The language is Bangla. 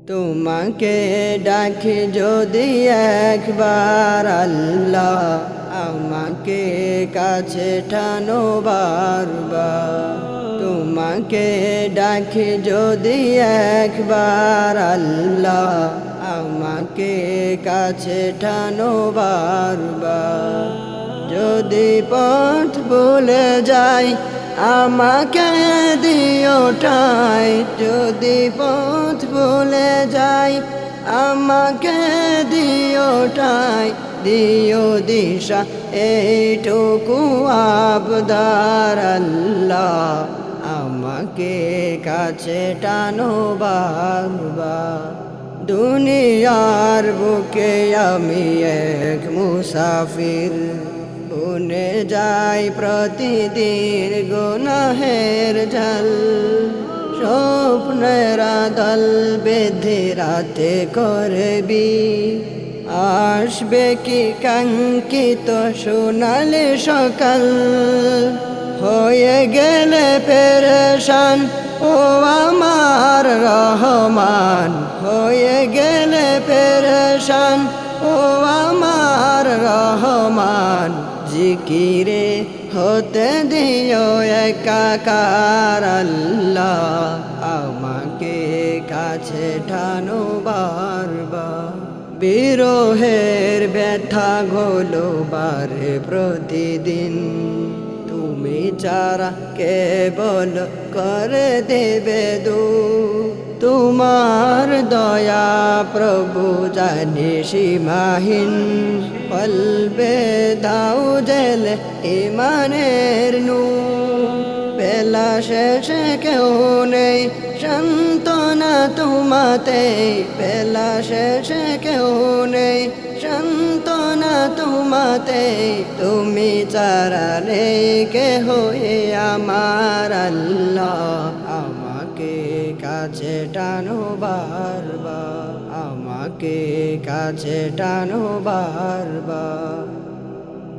তোমাকে ডাকি যদি একবার আল্লাহ, আমাকে কাছে টানো বারবার। তোমাকে ডাকি যদি একবার আল্লাহ, আমাকে কাছে টানো বারবার। যদি পথ ভুলে যাই আমাকে দিও ঠাই, যদি পথ ভুলে যাই আমাকে দিও ঠাই। দিও দিশা এইটুকু আবদার আল্লাহ, আমাকে কাছে টানো বারবার। দুনিয়ার বুকে আমি এক মুসাফির, বুনে যাই প্রতিদিন গুনাহের জাল। স্বপ্নের দল বেঁধে রাতে করবি, আসবে কি কাঙ্ক্ষিত সোনালি সকাল। হয়ে গেলে পেরেশান ও আমার রহমান, হয়ে গেলে পেরেশান ও আমার রহমান। জিকিরে হতে দিও একাকার আল্লাহ, আমাকে কাছে টানো বারবার। বিরহের ব্যথা গুলো বারে প্রতিদিন, তুমি ছাড়া কেবল করে দেবে দূর। তোমার দয়া প্রভু জানি সীমাহীন, কলবে দাও জেলে ইমানের নূর। বেলা শেষে কেউ নেই সান্ত্বনা তোমাতে, বেলা শেষে কেউ নেই সান্ত্বনা তোমাতে। তুমি ছাড়া নেই কেহ আমার আল্লাহ, আমাকে কাছে টানো বারবার, আমাকে কাছে টানো বারবার।